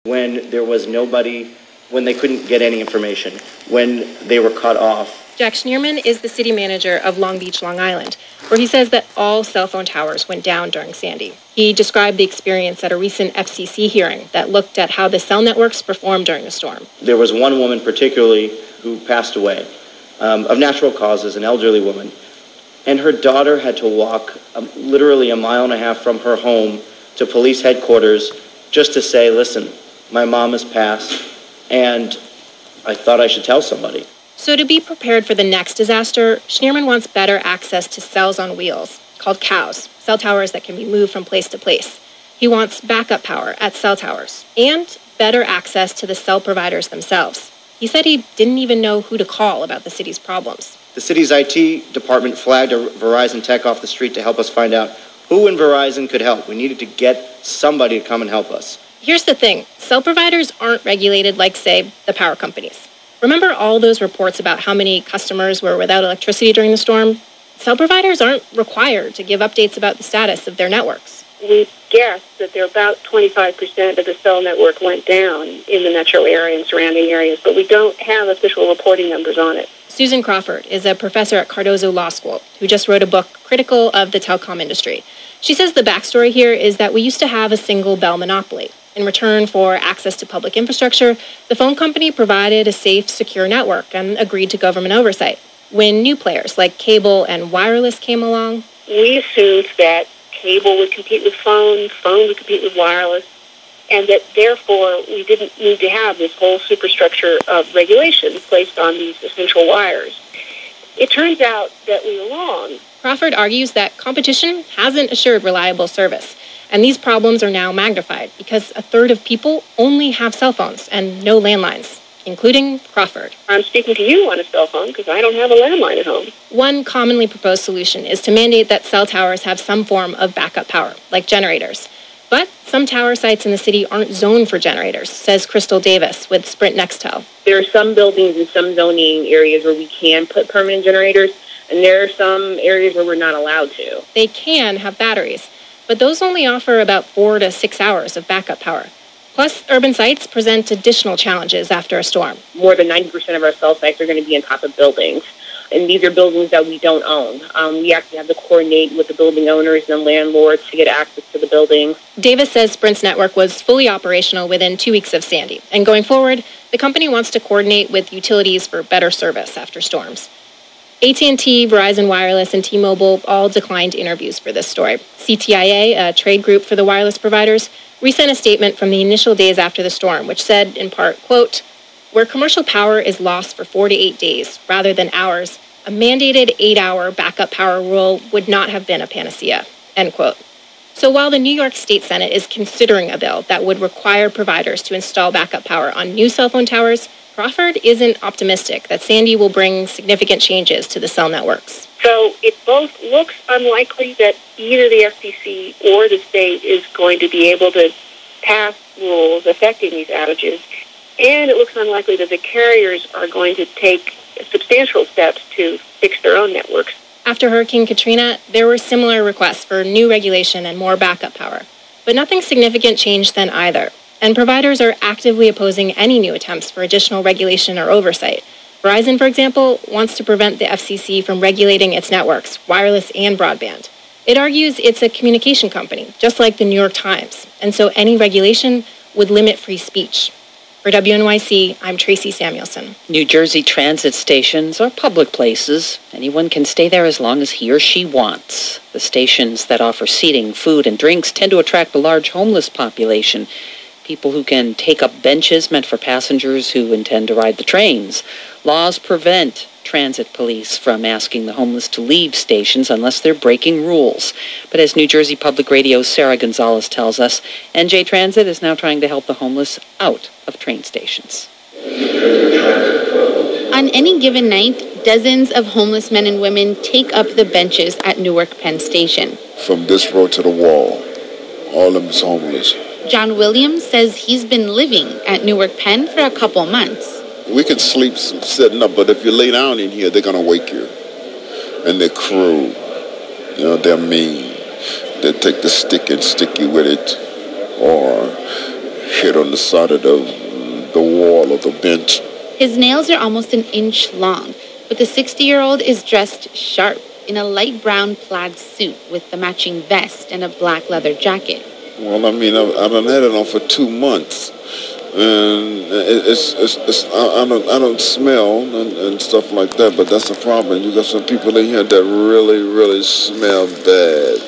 when there was nobody, when they couldn't get any information, when they were cut off. Jack Schneerman is the city manager of Long Beach, Long Island, where he says that all cell phone towers went down during Sandy. He described the experience at a recent FCC hearing that looked at how the cell networks performed during the storm. There was one woman particularly who passed away of natural causes, an elderly woman, and her daughter had to walk literally a mile and a half from her home to police headquarters just to say, listen, my mom has passed, and I thought I should tell somebody. So to be prepared for the next disaster, Schneerman wants better access to cells on wheels, called COWs, cell towers that can be moved from place to place. He wants backup power at cell towers, and better access to the cell providers themselves. He said he didn't even know who to call about the city's problems. The city's IT department flagged a Verizon tech off the street to help us find out who in Verizon could help. We needed to get somebody to come and help us. Here's the thing. Cell providers aren't regulated like, say, the power companies. Remember all those reports about how many customers were without electricity during the storm? Cell providers aren't required to give updates about the status of their networks. We guess that there about 25% of the cell network went down in the metro area and surrounding areas, but we don't have official reporting numbers on it. Susan Crawford is a professor at Cardozo Law School who just wrote a book critical of the telecom industry. She says the backstory here is that we used to have a single bell monopoly. In return for access to public infrastructure, the phone company provided a safe, secure network and agreed to government oversight. When new players like cable and wireless came along, we assumed that cable would compete with phone would compete with wireless, and that therefore we didn't need to have this whole superstructure of regulation placed on these essential wires. It turns out that we were wrong. Crawford argues that competition hasn't assured reliable service, and these problems are now magnified because a third of people only have cell phones and no landlines, including Crawford. I'm speaking to you on a cell phone because I don't have a landline at home. One commonly proposed solution is to mandate that cell towers have some form of backup power, like generators. But some tower sites in the city aren't zoned for generators, says Crystal Davis with Sprint Nextel. There are some buildings in some zoning areas where we can put permanent generators, and there are some areas where we're not allowed to. They can have batteries, but those only offer about 4 to 6 hours of backup power. Plus, urban sites present additional challenges after a storm. More than 90% of our cell sites are going to be on top of buildings, and these are buildings that we don't own. We actually have to coordinate with the building owners and landlords to get access to the buildings. Davis says Sprint's network was fully operational within 2 weeks of Sandy, and going forward, the company wants to coordinate with utilities for better service after storms. AT&T, Verizon Wireless, and T-Mobile all declined interviews for this story. CTIA, a trade group for the wireless providers, resent a statement from the initial days after the storm, which said, in part, quote, "Where commercial power is lost for 4 to 8 days rather than hours, a mandated 8-hour backup power rule would not have been a panacea," end quote. So while the New York State Senate is considering a bill that would require providers to install backup power on new cell phone towers, Crawford isn't optimistic that Sandy will bring significant changes to the cell networks. So it both looks unlikely that either the FCC or the state is going to be able to pass rules affecting these outages, and it looks unlikely that the carriers are going to take substantial steps to fix their own networks. After Hurricane Katrina, there were similar requests for new regulation and more backup power, but nothing significant changed then either. And providers are actively opposing any new attempts for additional regulation or oversight. Verizon, for example, wants to prevent the FCC from regulating its networks, wireless and broadband. It argues it's a communication company, just like the New York Times, and so any regulation would limit free speech. For WNYC, I'm Tracy Samuelson. New Jersey transit stations are public places. Anyone can stay there as long as he or she wants. The stations that offer seating, food, and drinks tend to attract a large homeless population. People who can take up benches meant for passengers who intend to ride the trains. Laws prevent transit police from asking the homeless to leave stations unless they're breaking rules. But as New Jersey Public Radio's Sarah Gonzalez tells us, NJ Transit is now trying to help the homeless out of train stations. On any given night, dozens of homeless men and women take up the benches at Newark Penn Station. From this row to the wall, all of them is homeless. John Williams says he's been living at Newark Penn for a couple months. We could sleep sitting up, but if you lay down in here, they're going to wake you. And they're cruel. You know, they're mean. They take the stick and stick you with it. Or hit on the side of the wall of the bench. His nails are almost an inch long, but the 60-year-old is dressed sharp in a light brown plaid suit with the matching vest and a black leather jacket. Well, I mean, I done had it on for 2 months, and I don't smell and stuff like that, but that's a problem. You got some people in here that really, really smell bad.